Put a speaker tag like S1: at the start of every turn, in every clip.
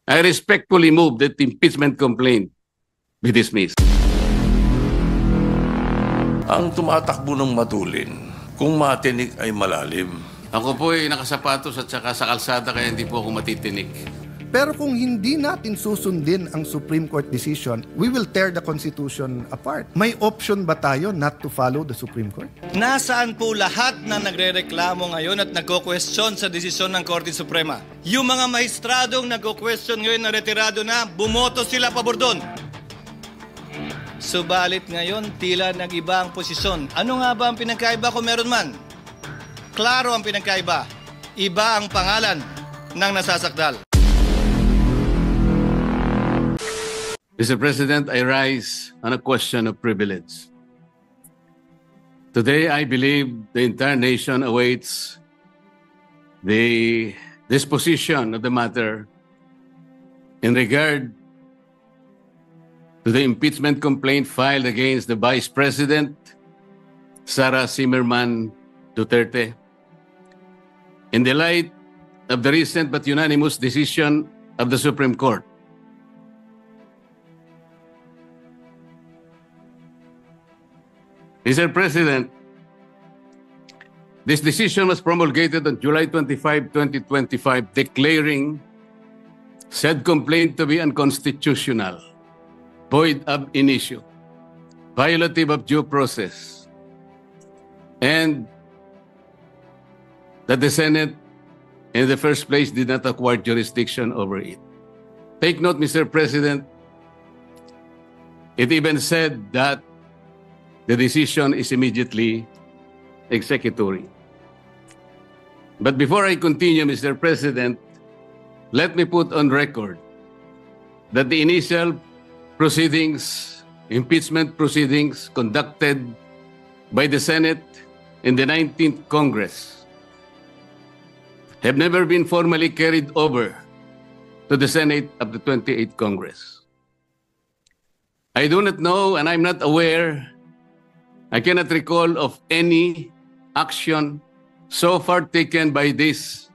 S1: I respectfully move that the impeachment complaint be dismissed.
S2: Ang tumatakbo ng matulin, kung matinik ay malalim.
S1: Ako po ay nakasapatos at saka sa kalsada kaya hindi po ako matitinik.
S3: Pero kung hindi natin susundin ang Supreme Court decision, we will tear the Constitution apart. May option ba tayo not to follow the Supreme Court?
S4: Nasaan po lahat na nagrereklamo ngayon at nagko-question sa desisyon ng Korte Suprema? Yung mga mahistradong nagko-question ngayon na retirado na, bumoto sila pabor doon. Subalit ngayon, tila nag-iba ang posisyon. Ano nga ba ang pinagkaiba kung meron man? Klaro ang pinagkaiba. Iba ang pangalan ng nasasakdal.
S1: Mr. President, I rise on a question of privilege. Today, I believe the entire nation awaits the disposition of the matter in regard to the impeachment complaint filed against the Vice President, Sara Zimmerman Duterte. In the light of the recent but unanimous decision of the Supreme Court, Mr. President, this decision was promulgated on July 25, 2025, declaring said complaint to be unconstitutional, void ab initio, violative of due process, and that the Senate in the first place did not acquire jurisdiction over it. Take note, Mr. President, it even said that the decision is immediately executory. But before I continue, Mr. President, let me put on record that the initial proceedings, impeachment proceedings conducted by the Senate in the 19th Congress have never been formally carried over to the Senate of the 28th Congress. I do not know and I'm not aware, I cannot recall of any action so far taken by this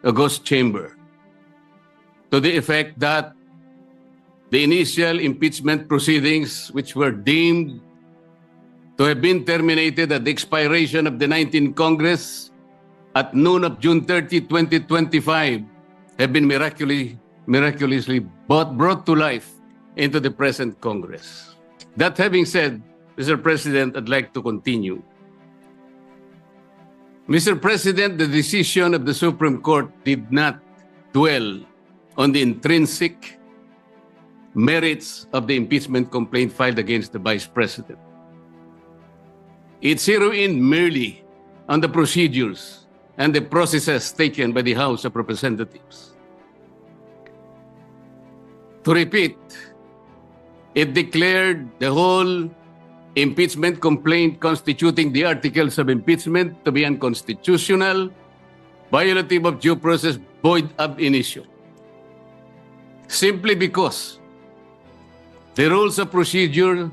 S1: august chamber to the effect that the initial impeachment proceedings, which were deemed to have been terminated at the expiration of the 19th Congress at noon of June 30, 2025, have been miraculously brought to life into the present Congress. That having said, Mr. President, I'd like to continue. Mr. President, the decision of the Supreme Court did not dwell on the intrinsic merits of the impeachment complaint filed against the Vice President. It zeroed in merely on the procedures and the processes taken by the House of Representatives. To repeat, it declared the whole impeachment complaint constituting the articles of impeachment to be unconstitutional, violative of due process, void ab initio. Simply because the rules of procedure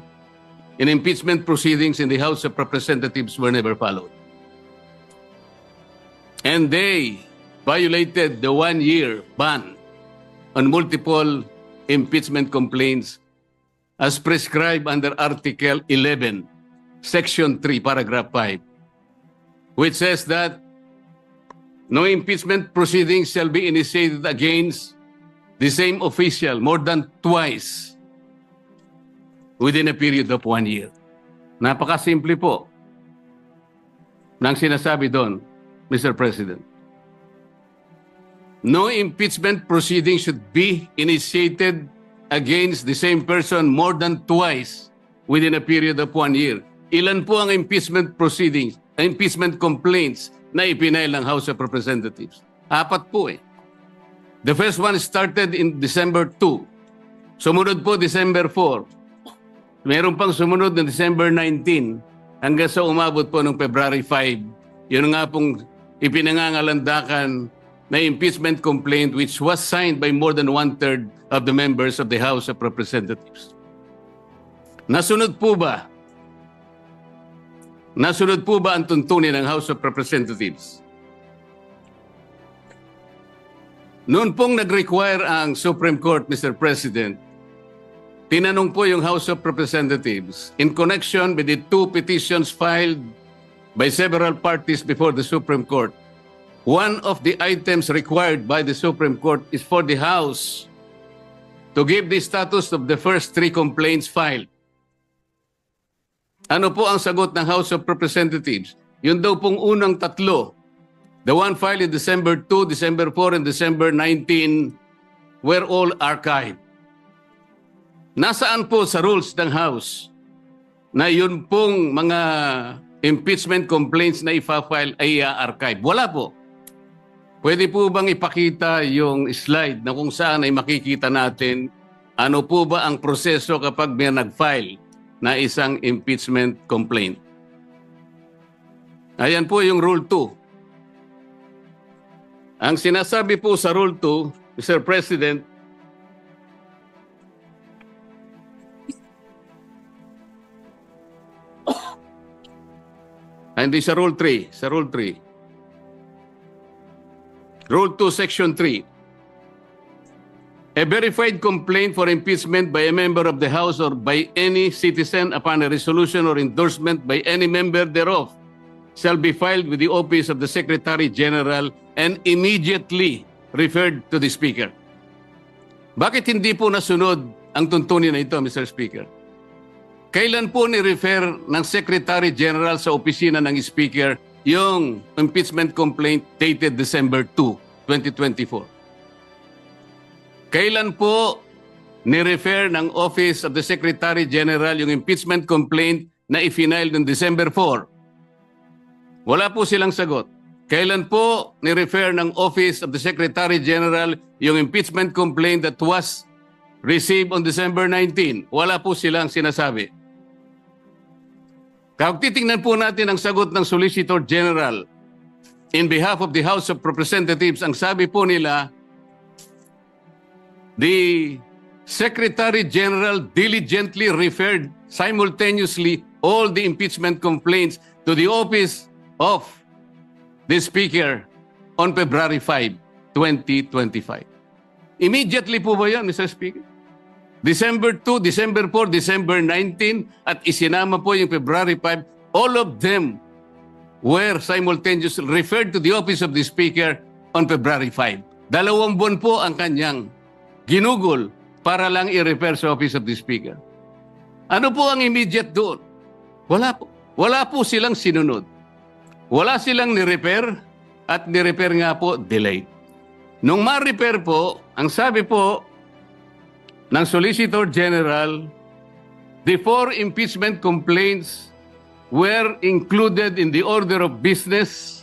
S1: in impeachment proceedings in the House of Representatives were never followed. And they violated the one-year ban on multiple impeachment complaints as prescribed under Article 11, Section 3, Paragraph 5, which says that no impeachment proceedings shall be initiated against the same official more than twice within a period of 1 year. Napakasimple po ng sinasabi doon, Mr. President. No impeachment proceedings should be initiated against the same person more than twice within a period of 1 year. Ilan po ang impeachment proceedings, impeachment complaints na ipinail ng House of Representatives? 4 po eh. The first one started in December 2. Sumunod po December 4. Meron pang sumunod na December 19 hanggang sa umabot po ng February 5. Yun nga pong ipinangangalandakan na impeachment complaint which was signed by more than 1/3 of the members of the House of Representatives. Nasunod po ba? Nasunod po ba ang tuntunin ng House of Representatives? Noon pong nag-require ang Supreme Court, Mr. President, tinanong po yung House of Representatives in connection with the two petitions filed by several parties before the Supreme Court. One of the items required by the Supreme Court is for the House to give the status of the first three complaints filed. Ano po ang sagot ng House of Representatives? Yun daw pong unang tatlo, the one filed in December 2, December 4, and December 19, were all archived. Nasaan po sa rules ng House na yun pong mga impeachment complaints na ipa-file ay archive? Wala po. Pwede po bang ipakita yung slide na kung saan ay makikita natin ano po ba ang proseso kapag may nag-file na isang impeachment complaint? Ayan po yung Rule 2. Ang sinasabi po sa Rule 2, Mr. President, hindi sa Rule 3, sa Rule 3. Rule 2, Section 3. A verified complaint for impeachment by a member of the House or by any citizen upon a resolution or endorsement by any member thereof shall be filed with the office of the Secretary General and immediately referred to the Speaker. Bakit hindi po nasunod ang tuntunin na ito, Mr. Speaker? Kailan po ni-refer ng Secretary General sa opisina ng Speaker yung impeachment complaint dated December 2, 2024? Kailan po ni-refer ng Office of the Secretary General yung impeachment complaint na i-file noong December 4? Wala po silang sagot. Kailan po ni-refer ng Office of the Secretary General yung impeachment complaint that was received on December 19? Wala po silang sinasabi. Kung titingnan po natin ang sagot ng Solicitor General in behalf of the House of Representatives, ang sabi po nila, the Secretary General diligently referred simultaneously all the impeachment complaints to the office of the Speaker on February 5, 2025. Immediately po ba yan, Mr. Speaker? December 2, December 4, December 19, at isinama po yung February 5, all of them were simultaneously referred to the office of the Speaker on February 5. 2 buwan po ang kanyang ginugol para lang i-refer sa office of the Speaker. Ano po ang immediate doon? Wala po. Wala po silang sinunod. Wala silang ni-refer at ni-refer nga po delayed. Nung ma-refer po, ang sabi po ng Solicitor General, the 4 impeachment complaints were included in the order of business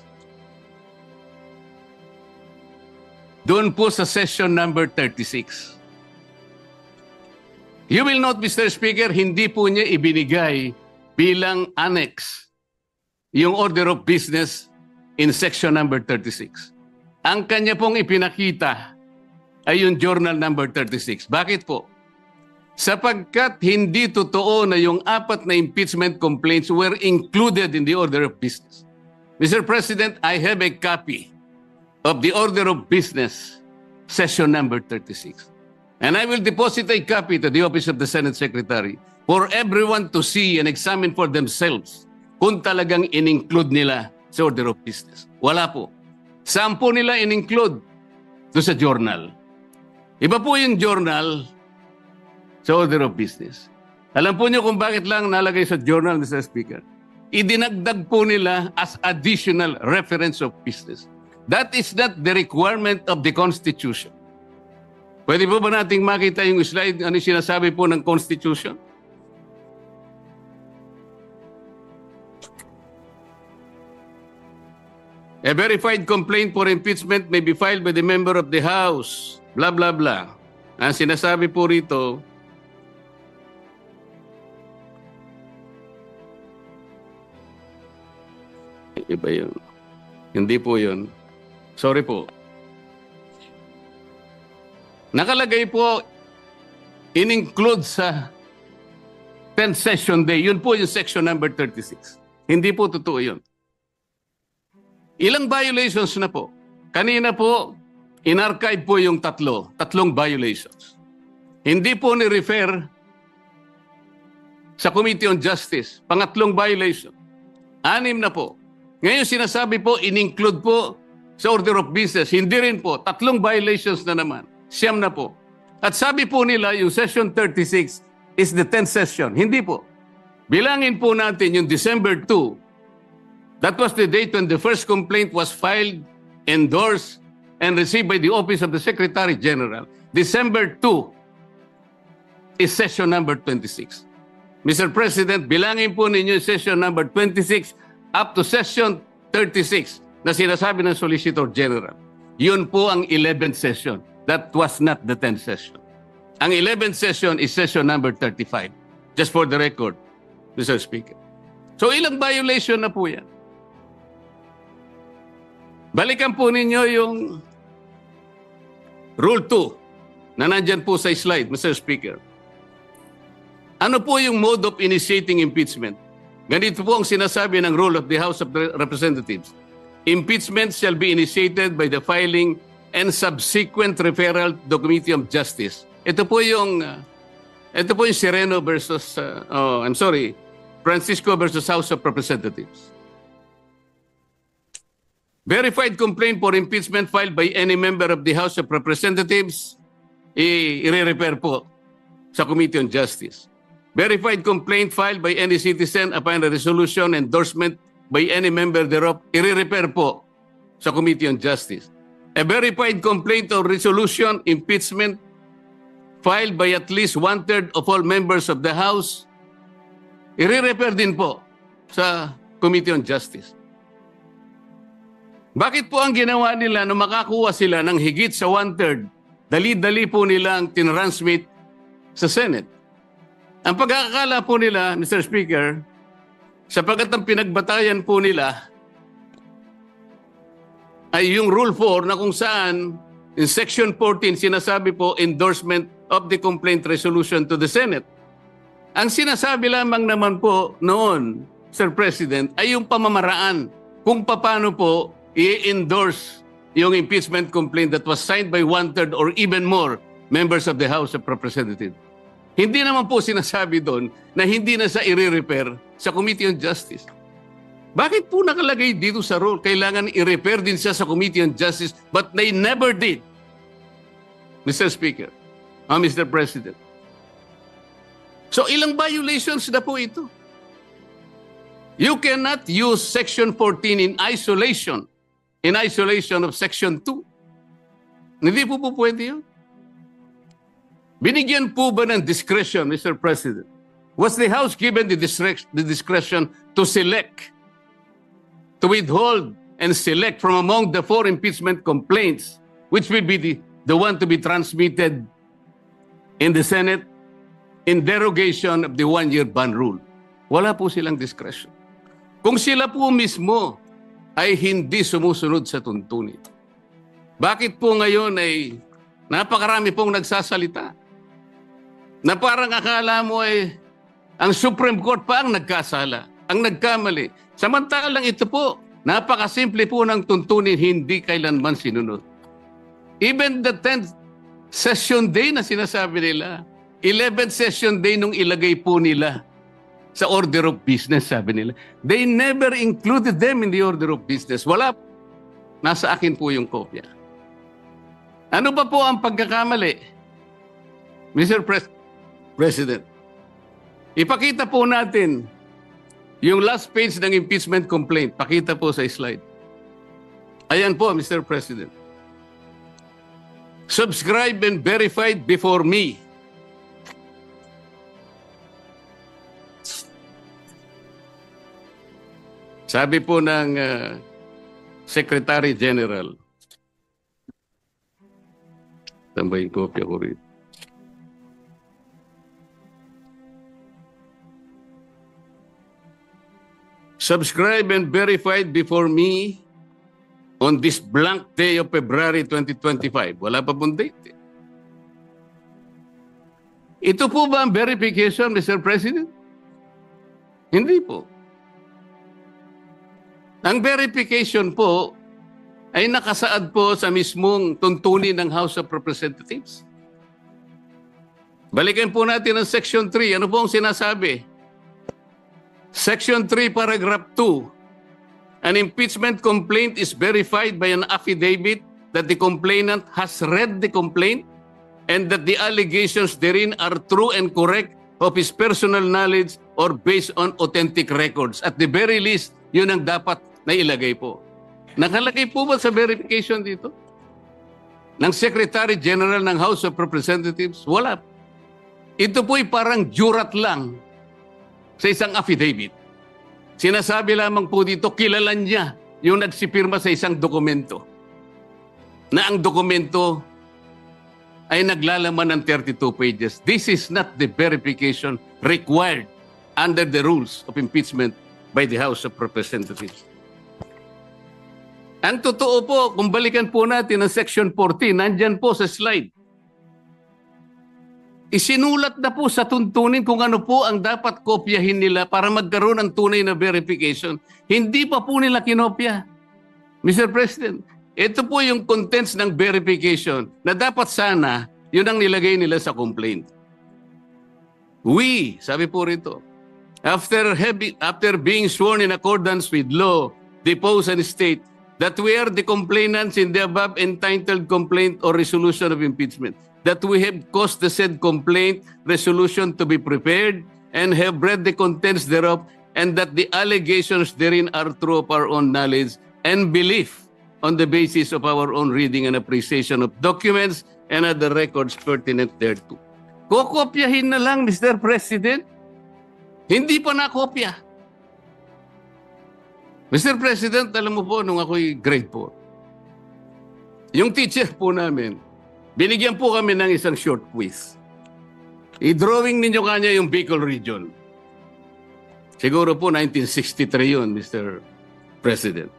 S1: doon po sa session number 36. You will note, Mr. Speaker, hindi po niya ibinigay bilang annex yung order of business in section number 36. Ang kanya pong ipinakita ay yung journal number 36. Bakit po? Sapagkat hindi totoo na yung 4 na impeachment complaints were included in the order of business. Mr. President, I have a copy of the order of business, session number 36. And I will deposit a copy to the office of the Senate Secretary for everyone to see and examine for themselves kung talagang in-include nila sa order of business. Wala po. Saan po nila in-include? Doon sa journal. Iba po yung journal sa order of business. Alam po niyo kung bakit lang nalagay sa journal, Mr. Speaker? Idinagdag po nila as additional reference of business. That is not the requirement of the Constitution. Pwede po ba nating makita yung slide, ano yung sinasabi po ng Constitution? A verified complaint for impeachment may be filed by the member of the House. Blah, blah, blah. Ang sinasabi po rito, iba yun. Hindi po yun. Sorry po. Nakalagay po, in-include sa 10th session day. Yun po yung section number 36. Hindi po totoo yun. Ilang violations na po? Kanina po, in-archive po yung tatlong violations. Hindi po ni-refer sa Committee on Justice. Pangatlong violation. 6 na po. Ngayon sinasabi po, in-include po sa order of business. Hindi rin po. 3 violations na naman. 9 na po. At sabi po nila, yung session 36 is the 10th session. Hindi po. Bilangin po natin yung December 2. That was the date when the first complaint was filed, endorsed, and received by the Office of the Secretary General. December 2 is session number 26. Mr. President, bilangin po ninyo yung session number 26 up to session 36 na sinasabi ng Solicitor General. Yun po ang 11th session. That was not the 10th session. Ang 11th session is session number 35. Just for the record, Mr. Speaker. So ilang violation na po yan? Balikan po ninyo yung Rule 2 na nandyan po sa slide, Mr. Speaker. Ano po yung mode of initiating impeachment? Ganito po ang sinasabi ng rule of the House of Representatives. Impeachment shall be initiated by the filing and subsequent referral to the Committee of Justice. Ito po yung Sereno versus, Francisco versus House of Representatives. Verified complaint for impeachment filed by any member of the House of Representatives, i-refer po sa Committee on Justice. Verified complaint filed by any citizen upon a resolution endorsement by any member thereof, i-refer po sa Committee on Justice. A verified complaint or resolution impeachment filed by at least 1/3 of all members of the House, i-refer din po sa Committee on Justice. Bakit po ang ginawa nila nung makakuha sila ng higit sa 1/3, dali-dali po nilang tinransmit sa Senate? Ang pagkakala po nila, Mr. Speaker, sapagkat ang pinagbatayan po nila ay yung Rule 4 na kung saan in Section 14 sinasabi po endorsement of the complaint resolution to the Senate. Ang sinasabi lamang naman po noon, Sir President, ay yung pamamaraan kung paano po i-endorse yung impeachment complaint that was signed by 1/3 or even more members of the House of Representatives. Hindi naman po sinasabi doon na hindi na sa i-refer sa Committee on Justice. Bakit po nakalagay dito sa rule? Kailangan i-refer din siya sa Committee on Justice, but they never did. Mr. Speaker, Mr. President. So ilang violations na po ito? You cannot use Section 14 in isolation of Section 2. Hindi po pwede yun. Binigyan po ba ng discretion, Mr. President? Was the House given the discretion to select, to withhold and select from among the 4 impeachment complaints, which will be the one to be transmitted in the Senate in derogation of the 1-year ban rule? Wala po silang discretion. Kung sila po mismo ay hindi sumusunod sa tuntunin, bakit po ngayon ay napakarami pong nagsasalita na parang akala mo ay ang Supreme Court pa ang nagkasala, ang nagkamali. Samantalang ito po, napakasimple po ng tuntunin, hindi kailanman sinunod. Even the 10th session day na sinasabi nila, 11th session day nung ilagay po nila sa order of business, sabi nila, they never included them in the order of business. Wala. Nasa akin po yung kopya. Ano ba po ang pagkakamali? Mr. President, ipakita po natin yung last page ng impeachment complaint. Pakita po sa slide. Ayan po, Mr. President. Subscribed and verified before me. Sabi po ng Secretary General, tambay kopya ko rin. Subscribed and verified before me on this blank day of February 2025. Wala pa pong date. Ito po ba ang verification, Mr. President? Hindi po. Ang verification po ay nakasaad po sa mismong tuntunin ng House of Representatives. Balikan po natin ang Section 3. Ano po ang sinasabi? Section 3, Paragraph 2. An impeachment complaint is verified by an affidavit that the complainant has read the complaint and that the allegations therein are true and correct of his personal knowledge or based on authentic records. At the very least, yun ang dapat na ilagay po. Nakalagay po ba sa verification dito? Ng Secretary General ng House of Representatives? Wala. Ito po'y parang jurat lang sa isang affidavit. Sinasabi lamang po dito, kilala niya yung nagsipirma sa isang dokumento. Na ang dokumento ay naglalaman ng 32 pages. This is not the verification required under the rules of impeachment by the House of Representatives. Ang totoo po, kung balikan po natin ang Section 14, nandyan po sa slide. Isinulat na po sa tuntunin kung ano po ang dapat kopyahin nila para magkaroon ng tunay na verification. Hindi pa po nila kinopya. Mr. President, ito po yung contents ng verification na dapat sana yun ang nilagay nila sa complaint. We, sabi po rito, after being sworn in accordance with law, depose and state that we are the complainants in the above entitled complaint or resolution of impeachment, that we have caused the said complaint resolution to be prepared and have read the contents thereof, and that the allegations therein are true of our own knowledge and belief on the basis of our own reading and appreciation of documents and other records pertinent thereto. Kokopyahin na lang, Mr. President. Hindi pa nakopya. Mr. President, alam mo po, nung ako'y grade 4, yung teacher po namin, binigyan po kami ng isang short quiz. I-drawing ninyo kanya yung Bicol region. Siguro po 1963 yun, Mr. President.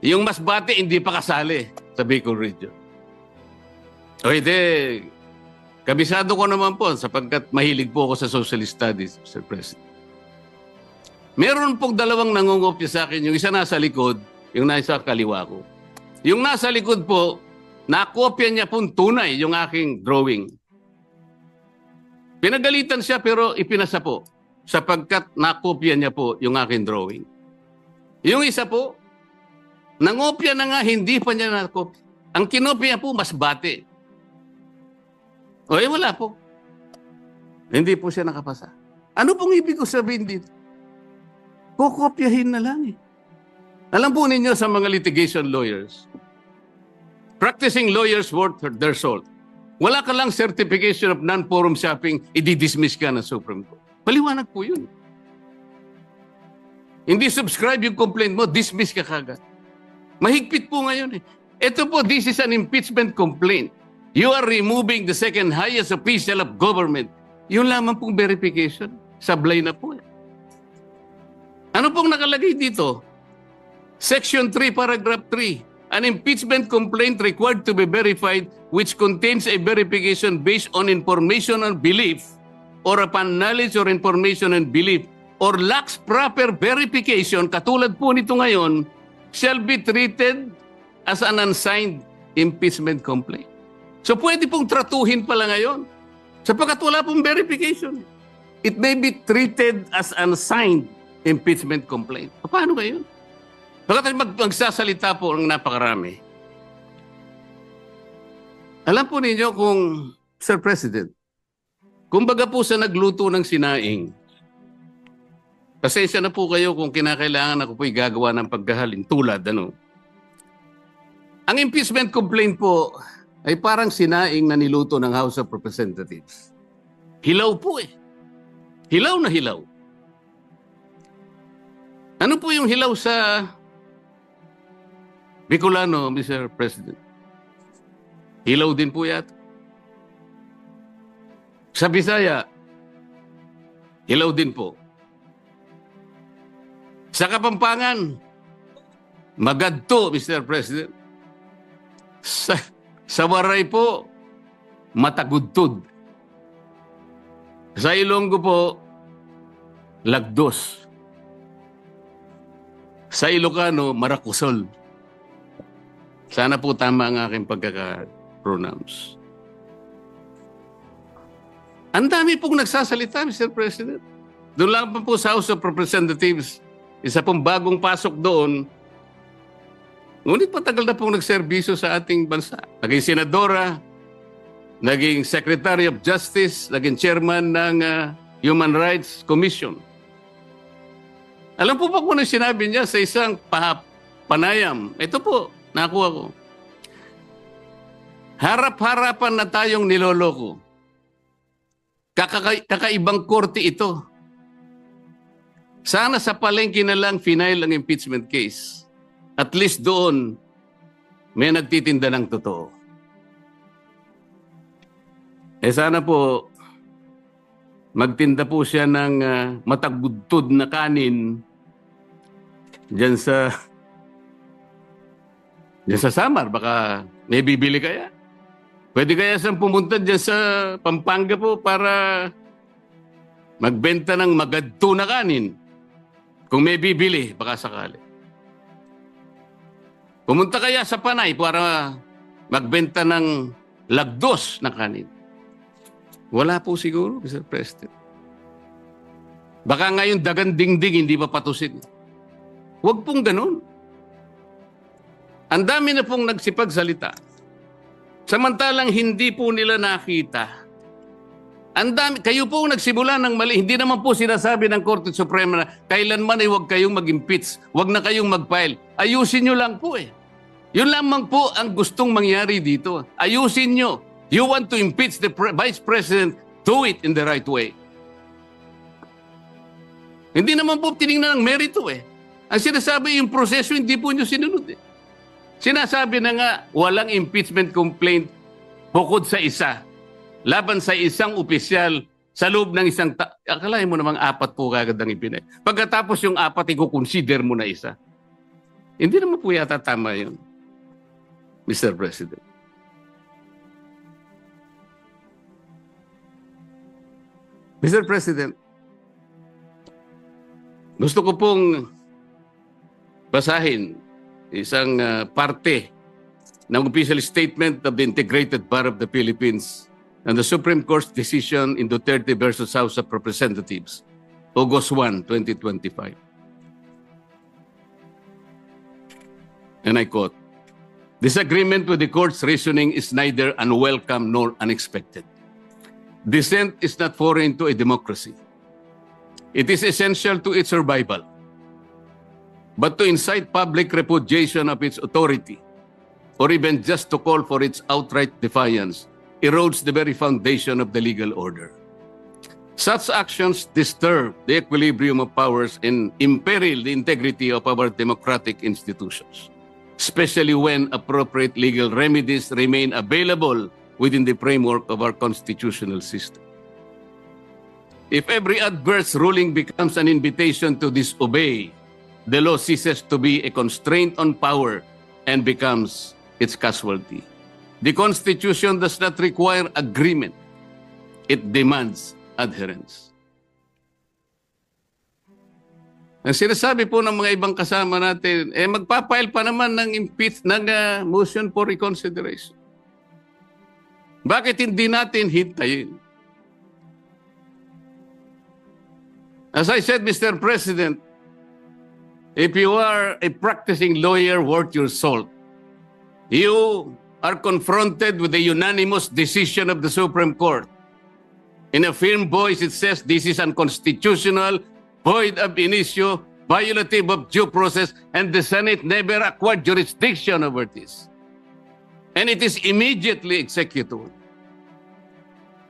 S1: Yung Masbate, hindi pa kasali sa Bicol region. O hindi, kabisado ko naman po sapagkat mahilig po ako sa social studies, Mr. President. Meron pong dalawang nangungopya sa akin. Yung isa nasa likod, yung nasa kaliwa ko. Yung nasa likod po, nakopya niya pong tunay yung aking drawing. Pinagalitan siya pero ipinasa po sapagkat nakopya niya po yung aking drawing. Yung isa po, nangopya na nga, hindi pa niya nakopya. Ang kinopya po, Masbate. O wala po. Hindi po siya nakapasa. Ano pong ibig ko sabihin dito? Kukopyahin na lang eh. Alam po ninyo sa mga litigation lawyers, practicing lawyers worth their salt. Wala ka lang certification of non-forum shopping, i-dismiss ka ng Supreme Court. Paliwanag po yun. Hindi subscribe yung complaint mo, dismiss ka kagad. Mahigpit po ngayon eh. Ito po, this is an impeachment complaint. You are removing the second highest official of government. Yun lamang pong verification. Sablay na po eh. Ano pong nakalagay dito? Section 3, Paragraph 3. An impeachment complaint required to be verified which contains a verification based on information and belief or upon knowledge or information and belief or lacks proper verification, katulad po nito ngayon, shall be treated as an unsigned impeachment complaint. So pwede pong tratuhin pala ngayon sapagkat wala pong verification. It may be treated as unsigned impeachment complaint. Paano ngayon? Bakit magsasalita po ang napakarami? Alam po ninyo kung, Sir President, kumbaga po sa nagluto ng sinaing, pasensya na po kayo kung kinakailangan ako po'y gagawa ng pagkahalin tulad, ano. Ang impeachment complaint po ay parang sinaing na niluto ng House of Representatives. Hilaw po eh. Hilaw na hilaw. Ano po yung hilaw sa Bicolano, Mr. President? Hilaw din po yata. Sa Bisaya, hilaw din po. Sa Kapampangan, magadto, Mr. President. Sa Waray po, matagudtod. Sa Ilonggo po, lagdos. Sa Ilocano, marakusol. Sana po tama ang aking pagkaka-pronounce. Ang dami pong nagsasalita, Mr. President. Doon lang pa po sa House of Representatives, isa pong bagong pasok doon. Ngunit patagal na pong nagserbisyo sa ating bansa. Naging senadora, naging Secretary of Justice, naging chairman ng Human Rights Commission. Alam po ba kung ano sinabi niya sa isang panayam? Ito po, nakuha ko. Harap-harapan na tayong niloloko. Kakaibang korte ito. Sana sa palengke na lang final ang impeachment case. At least doon, may nagtitinda ng totoo. Sana po, magtinda po siya ng matagudtod na kanin dyan sa Samar. Baka may bibili kaya. Pwede kaya siyang pumunta dyan sa Pampanga po para magbenta ng magadto na kanin. Kung may bibili, baka sakali. Pumunta kaya sa Panay para magbenta ng lagdos na kanin. Wala po siguro, Mr. President. Baka ngayon dagan dingding, hindi pa patusin. Huwag pong ganun. Ang dami na pong nagsipagsalita. Samantalang hindi po nila nakita. Ang dami, kayo po nagsimula ng mali. Hindi naman po sinasabi ng Korte Suprema na kailanman ay huwag kayong mag-impeach, huwag na kayong mag-file. Ayusin nyo lang po eh. Yun lamang po ang gustong mangyari dito. Ayusin nyo. You want to impeach the Vice President, do it in the right way. Hindi naman po tinignan ng merito eh. Ang sinasabi yung proseso, hindi po nyo sinunod eh. Sinasabi na nga, walang impeachment complaint bukod sa isa. Laban sa isang opisyal sa loob ng isang akalain mo namang 4 po kagad ang ipinay. Pagkatapos yung 4, i-consider mo na isa. Hindi naman po yata tama yun, Mr. President. Mr. President, gusto ko pong basahin isang parte ng official statement of the Integrated Bar of the Philippines and the Supreme Court's decision in Duterte versus House of Representatives, August 1, 2025. And I quote, "Disagreement with the court's reasoning is neither unwelcome nor unexpected. Dissent is not foreign to a democracy. It is essential to its survival. But to incite public repudiation of its authority, or even just to call for its outright defiance, erodes the very foundation of the legal order. Such actions disturb the equilibrium of powers and imperil the integrity of our democratic institutions, especially when appropriate legal remedies remain available within the framework of our constitutional system. If every adverse ruling becomes an invitation to disobey, the law ceases to be a constraint on power and becomes its casualty. The Constitution does not require agreement. It demands adherence." Ang sinasabi po ng mga ibang kasama natin, magpapile pa naman ng motion for reconsideration. Bakit hindi natin hintayin? As I said, Mr. President, if you are a practicing lawyer worth your salt, you are confronted with the unanimous decision of the Supreme Court. In a firm voice, it says this is unconstitutional, void ab initio, violative of due process, and the Senate never acquired jurisdiction over this. And it is immediately executed.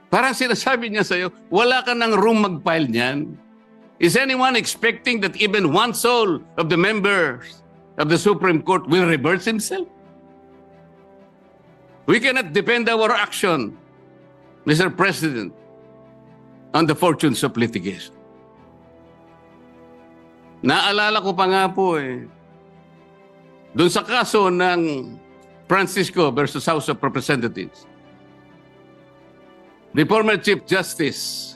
S1: Parang sinasabi niya sa'yo, wala ka ng room mag-file niyan. Is anyone expecting that even one soul of the members of the Supreme Court will reverse himself? We cannot depend our action, Mr. President, on the fortunes of litigation. Naalala ko pa nga po doon sa kaso ng Francisco versus House of Representatives. The former Chief Justice,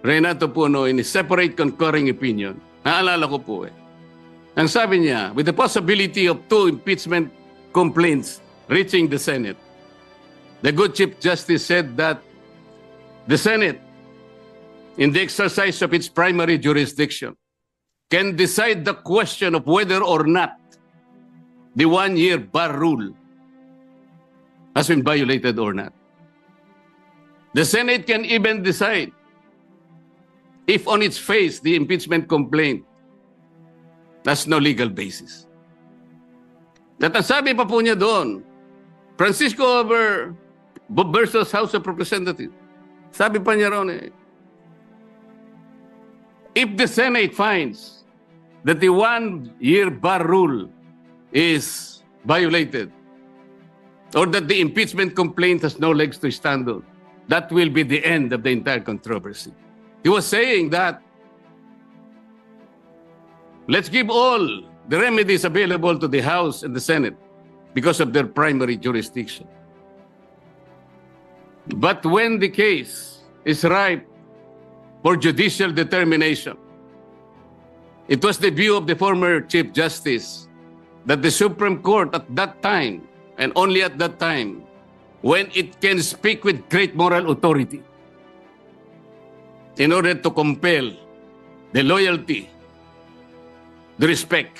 S1: Renato Puno, in a separate concurring opinion, naalala ko po ang sabi niya, with the possibility of 2 impeachment complaints reaching the Senate, the good Chief Justice said that the Senate, in the exercise of its primary jurisdiction, can decide the question of whether or not the one-year bar rule has been violated or not. The Senate can even decide if on its face the impeachment complaint has no legal basis. At ang sabi pa po niya doon, Francisco versus House of Representatives, sabi pa niya ron if the Senate finds that the one-year bar rule is violated or that the impeachment complaint has no legs to stand on, that will be the end of the entire controversy. He was saying that let's give all the remedies available to the House and the Senate because of their primary jurisdiction. But when the case is ripe for judicial determination, it was the view of the former Chief Justice that the Supreme Court at that time, and only at that time, when it can speak with great moral authority in order to compel the loyalty, the respect,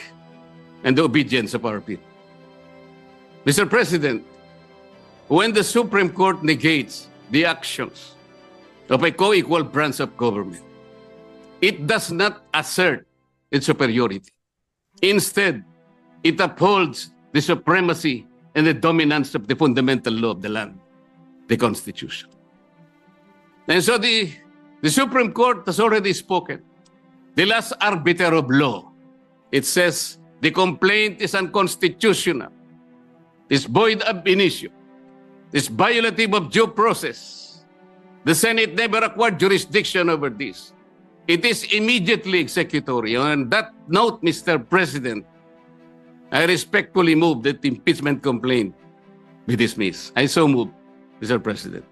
S1: and the obedience of our people. Mr. President, when the Supreme Court negates the actions of a co-equal branch of government, it does not assert its superiority. Instead, it upholds the supremacy and the dominance of the fundamental law of the land, the Constitution. And so the Supreme Court has already spoken. The last arbiter of law, it says the complaint is unconstitutional, is void ab initio, is violative of due process. The Senate never acquired jurisdiction over this. It is immediately executory. On that note, Mr. President, I respectfully move that the impeachment complaint be dismissed. I so move, Mr. President.